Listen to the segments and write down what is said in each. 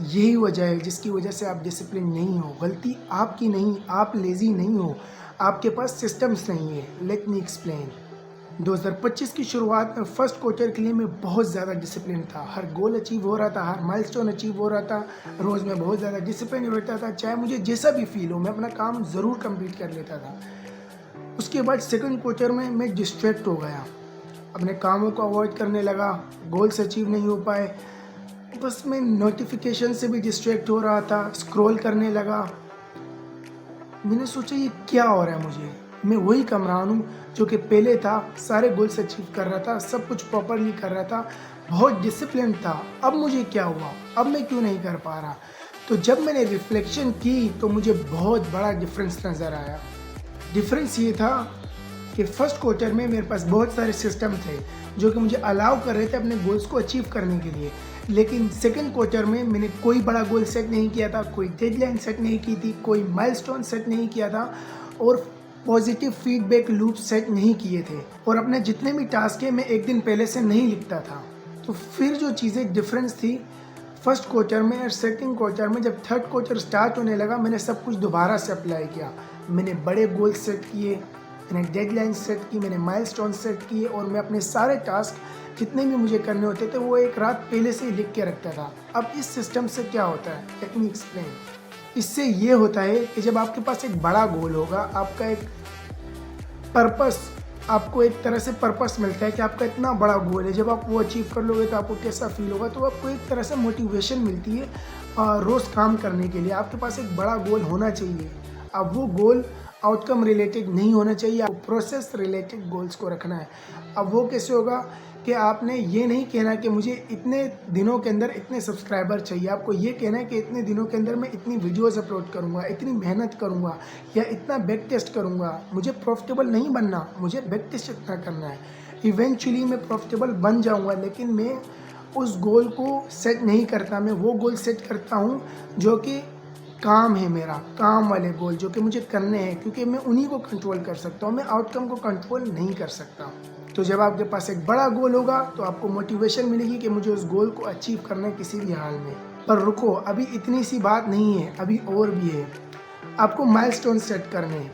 यही वजह है जिसकी वजह से आप डिसिप्लिन नहीं हो। गलती आपकी नहीं, आप लेज़ी नहीं हो, आपके पास सिस्टम्स नहीं है। Let me explain. 2025 की शुरुआत में फर्स्ट क्वार्टर के लिए मैं बहुत ज़्यादा डिसिप्लिन था। हर गोल अचीव हो रहा था, हर माइलस्टोन अचीव हो रहा था। रोज़ मैं बहुत ज़्यादा डिसिप्लिन रहता था, चाहे मुझे जैसा भी फील हो मैं अपना काम ज़रूर कंप्लीट कर लेता था। उसके बाद सेकंड क्वार्टर में मैं डिस्ट्रैक्ट हो गया, अपने कामों को अवॉइड करने लगा, गोल्स अचीव नहीं हो पाए। बस मैं नोटिफिकेशन से भी डिस्ट्रैक्ट हो रहा था, स्क्रॉल करने लगा। मैंने सोचा ये क्या हो रहा है मुझे, मैं वही कमरान हूँ जो कि पहले था, सारे गोल्स अचीव कर रहा था, सब कुछ प्रॉपरली कर रहा था, बहुत डिसिप्लिन था। अब मुझे क्या हुआ, अब मैं क्यों नहीं कर पा रहा? तो जब मैंने रिफ्लेक्शन की तो मुझे बहुत बड़ा डिफरेंस नज़र आया। डिफरेंस ये था कि फर्स्ट क्वार्टर में मेरे पास बहुत सारे सिस्टम थे जो कि मुझे अलाउ कर रहे थे अपने गोल्स को अचीव करने के लिए। लेकिन सेकंड क्वार्टर में मैंने कोई बड़ा गोल सेट नहीं किया था, कोई डेडलाइन सेट नहीं की थी, कोई माइलस्टोन सेट नहीं किया था और पॉजिटिव फीडबैक लूप सेट नहीं किए थे। और अपने जितने भी टास्क है मैं एक दिन पहले से नहीं लिखता था। तो फिर जो चीज़ें डिफरेंस थी फर्स्ट क्वार्टर में और सेकंड क्वार्टर में, जब थर्ड क्वार्टर स्टार्ट होने लगा मैंने सब कुछ दोबारा से अप्लाई किया। मैंने बड़े गोल सेट किए, मैंने डेडलाइन सेट की, मैंने माइलस्टोन सेट किए और मैं अपने सारे टास्क जितने भी मुझे करने होते थे वो एक रात पहले से ही लिख के रखता था। अब इस सिस्टम से क्या होता है, लेट मी एक्सप्लेन। इससे ये होता है कि जब आपके पास एक बड़ा गोल होगा, आपका एक पर्पस, आपको एक तरह से पर्पस मिलता है कि आपका इतना बड़ा गोल है, जब आप वो अचीव कर लोगे तो आपको कैसा फील होगा। तो आपको एक तरह से मोटिवेशन मिलती है रोज़ काम करने के लिए। आपके पास एक बड़ा गोल होना चाहिए। अब वो गोल आउटकम रिलेटेड नहीं होना चाहिए, आपको प्रोसेस रिलेटेड गोल्स को रखना है। अब वो कैसे होगा कि आपने ये नहीं कहना कि मुझे इतने दिनों के अंदर इतने सब्सक्राइबर चाहिए, आपको ये कहना है कि इतने दिनों के अंदर मैं इतनी वीडियोस अपलोड करूँगा, इतनी मेहनत करूँगा या इतना बैक टेस्ट करूँगा। मुझे प्रॉफिटेबल नहीं बनना, मुझे बैक टेस्ट इतना करना है। इवेंचुअली मैं प्रॉफिटेबल बन जाऊँगा, लेकिन मैं उस गोल को सेट नहीं करता। मैं वो गोल सेट करता हूँ जो कि काम है, मेरा काम वाले गोल जो कि मुझे करने हैं, क्योंकि मैं उन्हीं को कंट्रोल कर सकता हूँ, मैं आउटकम को कंट्रोल नहीं कर सकता। तो जब आपके पास एक बड़ा गोल होगा तो आपको मोटिवेशन मिलेगी कि मुझे उस गोल को अचीव करना है किसी भी हाल में। पर रुको, अभी इतनी सी बात नहीं है, अभी और भी है। आपको माइलस्टोन सेट करने हैं।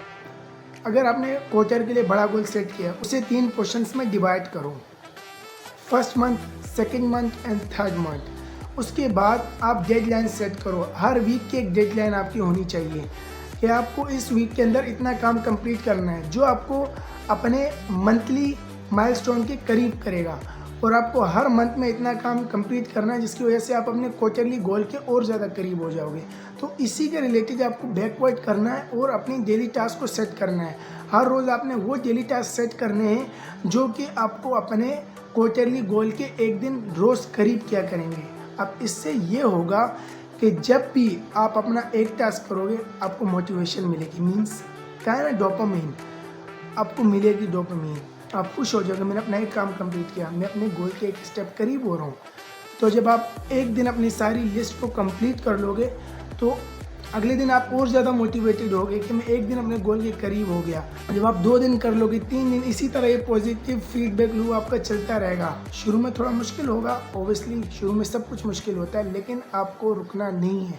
अगर आपने क्वार्टर के लिए बड़ा गोल सेट किया, उसे 3 पोर्शंस में डिवाइड करो, first month, second month and third month. उसके बाद आप डेडलाइन सेट करो। हर वीक की एक डेडलाइन आपकी होनी चाहिए कि आपको इस वीक के अंदर इतना काम कंप्लीट करना है, जो आपको अपने मंथली माइलस्टोन के करीब करेगा। और आपको हर मंथ में इतना काम कंप्लीट करना है जिसकी वजह से आप अपने क्वार्टरली गोल के और ज़्यादा करीब हो जाओगे। तो इसी के रिलेटेड आपको बैकवर्ड करना है और अपनी डेली टास्क को सेट करना है। हर रोज़ आपने वो डेली टास्क सेट करने हैं जो कि आपको अपने क्वार्टरली गोल के एक दिन रोज़ करीब किया करेंगे। अब इससे ये होगा कि जब भी आप अपना एक टास्क करोगे आपको मोटिवेशन मिलेगी, मीन्स क्या है ना, डोपामाइन आपको मिलेगी। डोपामाइन, आप खुश हो जाओगे, मैंने अपना एक काम कंप्लीट किया, मैं अपने गोल के एक स्टेप करीब हो रहा हूँ। तो जब आप एक दिन अपनी सारी लिस्ट को कंप्लीट कर लोगे तो अगले दिन आप और ज़्यादा मोटिवेटेड होगे कि मैं एक दिन अपने गोल के करीब हो गया। जब आप 2 दिन कर लोगे, 3 दिन, इसी तरह ये पॉजिटिव फीडबैक लूप आपका चलता रहेगा। शुरू में थोड़ा मुश्किल होगा, ओबियसली शुरू में सब कुछ मुश्किल होता है, लेकिन आपको रुकना नहीं है।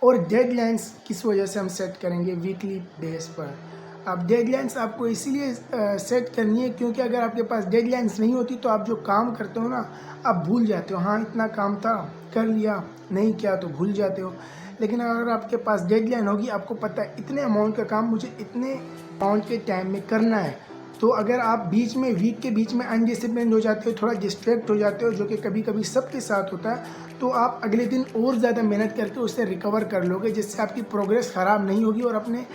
और डेडलाइंस किस वजह से हम सेट करेंगे, वीकली बेस पर। अब डेडलाइंस आपको इसीलिए सेट करनी है क्योंकि अगर आपके पास डेडलाइंस नहीं होती तो आप जो काम करते हो ना, आप भूल जाते हो। हाँ, इतना काम था, कर लिया, नहीं किया तो भूल जाते हो। लेकिन अगर आपके पास डेडलाइन होगी, आपको पता है इतने अमाउंट का काम मुझे इतने अमाउंट के टाइम में करना है। तो अगर आप बीच में, वीक के बीच में अनडिसिप्लिन हो जाते हो, थोड़ा डिस्ट्रैक्ट हो जाते हो, जो कि कभी कभी सबके साथ होता है, तो आप अगले दिन और ज़्यादा मेहनत करके उससे रिकवर कर लोगे, जिससे आपकी प्रोग्रेस ख़राब नहीं होगी और अपने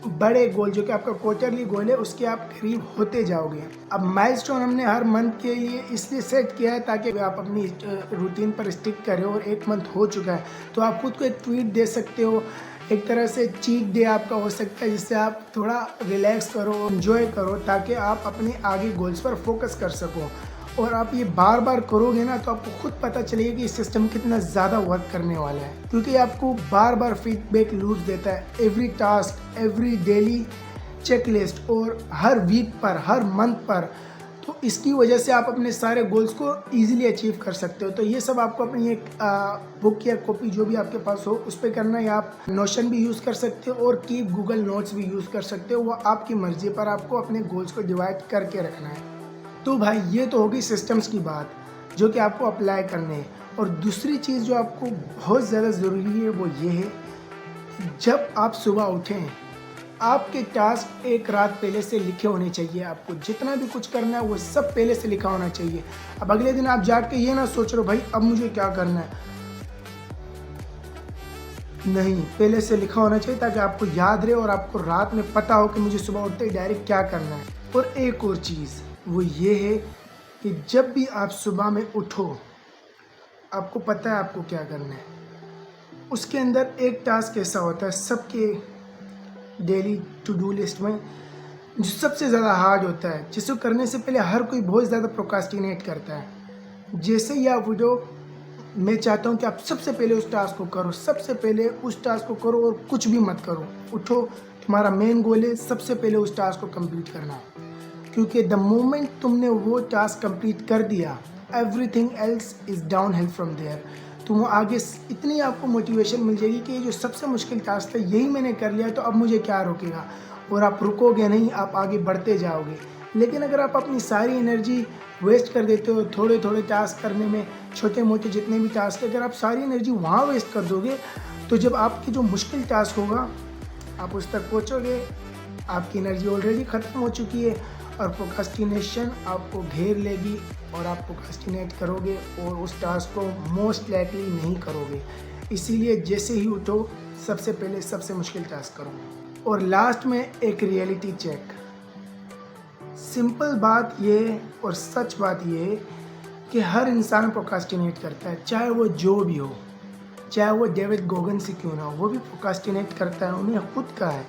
बड़े गोल जो कि आपका क्वार्टरली गोल है उसके आप करीब होते जाओगे। अब माइलस्टोन हमने हर मंथ के लिए इसलिए सेट किया है ताकि आप अपनी रूटीन पर स्टिक करें। और 1 मंथ हो चुका है तो आप खुद को एक ट्वीट दे सकते हो, एक तरह से चीट डे आपका हो सकता है, जिससे आप थोड़ा रिलैक्स करो, एंजॉय करो, ताकि आप अपने आगे गोल्स पर फोकस कर सको। और आप ये बार बार करोगे ना तो आपको खुद पता चलेगा कि इस सिस्टम कितना ज़्यादा वर्क करने वाला है, क्योंकि आपको बार बार फीडबैक लूप देता है, every task, every daily checklist और हर वीक पर, हर मंथ पर। तो इसकी वजह से आप अपने सारे गोल्स को ईजिली अचीव कर सकते हो। तो ये सब आपको अपनी एक बुक या कॉपी जो भी आपके पास हो उस पर करना है। आप नोशन भी यूज़ कर सकते हो और कीप गूगल नोट्स भी यूज़ कर सकते हो। वो आपकी मर्ज़ी पर, आपको अपने गोल्स को डिवाइड करके रखना है। तो भाई ये तो होगी सिस्टम्स की बात जो कि आपको अप्लाई करने हैं। और दूसरी चीज़ जो आपको बहुत ज़्यादा ज़रूरी है वो ये है, जब आप सुबह उठें आपके टास्क एक रात पहले से लिखे होने चाहिए। आपको जितना भी कुछ करना है वो सब पहले से लिखा होना चाहिए। अब अगले दिन आप जाग के ये ना सोच रहे हो भाई अब मुझे क्या करना है, नहीं, पहले से लिखा होना चाहिए ताकि आपको याद रहे और आपको रात में पता हो कि मुझे सुबह उठते ही डायरेक्ट क्या करना है। और एक और चीज़ वो ये है कि जब भी आप सुबह में उठो आपको पता है आपको क्या करना है। उसके अंदर एक टास्क ऐसा होता है सबके डेली टू डू लिस्ट में जो सबसे ज़्यादा हार्ड होता है, जिसको करने से पहले हर कोई बहुत ज़्यादा प्रोक्रास्टिनेट करता है। जैसे ही आप उठो मैं चाहता हूँ कि आप सबसे पहले उस टास्क को करो, सबसे पहले उस टास्क को करो और कुछ भी मत करो। उठो, तुम्हारा मेन गोल है सबसे पहले उस टास्क को कंप्लीट करना, क्योंकि द मोमेंट तुमने वो टास्क कंप्लीट कर दिया everything else is downhill from there. तो आगे इतनी आपको मोटिवेशन मिल जाएगी कि ये जो सबसे मुश्किल टास्क था यही मैंने कर लिया तो अब मुझे क्या रोकेगा, और आप रुकोगे नहीं, आप आगे बढ़ते जाओगे। लेकिन अगर आप अपनी सारी एनर्जी वेस्ट कर देते हो थोड़े थोड़े टास्क करने में, छोटे मोटे जितने भी टास्क, अगर आप सारी एनर्जी वहाँ वेस्ट कर दोगे तो जब आपकी जो मुश्किल टास्क होगा आप उस तक पहुँचोगे, आपकी एनर्जी ऑलरेडी ख़त्म हो चुकी है और प्रोक्रास्टिनेशन आपको घेर लेगी और आप प्रोक्रास्टिनेट करोगे और उस टास्क को मोस्ट लाइकली नहीं करोगे। इसीलिए जैसे ही उठो सबसे पहले सबसे मुश्किल टास्क करो। और लास्ट में एक रियलिटी चेक। सिंपल बात ये और सच बात ये कि हर इंसान प्रोक्रास्टिनेट करता है, चाहे वो जो भी हो, चाहे वो डेविड गोगन से क्यों ना हो, वो भी प्रोक्रास्टिनेट करता है, उन्हें खुद का है।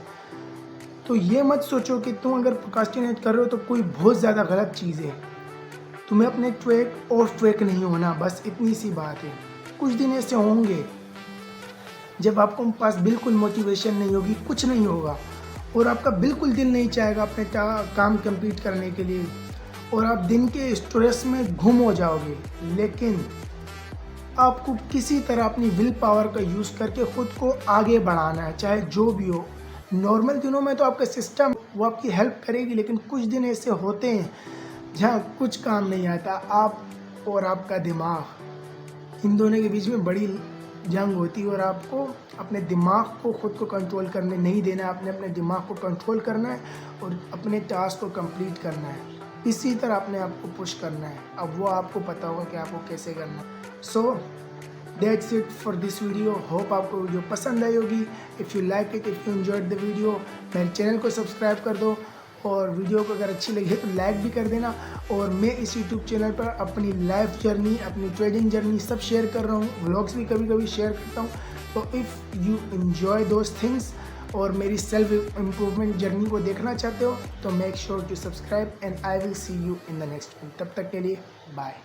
तो ये मत सोचो कि तुम अगर प्रोक्रास्टिनेट कर रहे हो तो कोई बहुत ज़्यादा गलत चीज़ है। तुम्हें अपने ट्रैक ऑफ ट्रैक नहीं होना, बस इतनी सी बात है। कुछ दिन ऐसे होंगे जब आपको पास बिल्कुल मोटिवेशन नहीं होगी, कुछ नहीं होगा और आपका बिल्कुल दिल नहीं चाहेगा अपने काम कंप्लीट करने के लिए और आप दिन के स्ट्रेस में गुम हो जाओगे। लेकिन आपको किसी तरह अपनी विल पावर का यूज़ करके ख़ुद को आगे बढ़ाना है, चाहे जो भी हो। नॉर्मल दिनों में तो आपका सिस्टम वो आपकी हेल्प करेगी, लेकिन कुछ दिन ऐसे होते हैं जहाँ कुछ काम नहीं आता। आप और आपका दिमाग, इन दोनों के बीच में बड़ी जंग होती है और आपको अपने दिमाग को खुद को कंट्रोल करने नहीं देना है। आपने अपने दिमाग को कंट्रोल करना है और अपने टास्क को कंप्लीट करना है। इसी तरह अपने आप को पुश करना है। अब वो आपको पता होगा कि आपको कैसे करना है। So that's it for this video. Hope आपको वीडियो पसंद आई होगी। If you like it, if you enjoyed the video, मेरे चैनल को सब्सक्राइब कर दो और वीडियो को अगर अच्छी लगी तो लाइक भी कर देना। और मैं इस यूट्यूब चैनल पर अपनी लाइफ जर्नी, अपनी ट्रेडिंग जर्नी सब शेयर कर रहा हूँ, व्लॉग्स भी कभी कभी शेयर करता हूँ। तो if you enjoy those things और मेरी सेल्फ इम्प्रूवमेंट जर्नी को देखना चाहते हो तो make sure to subscribe and I will see you in the next one. तब तक के लिए बाय।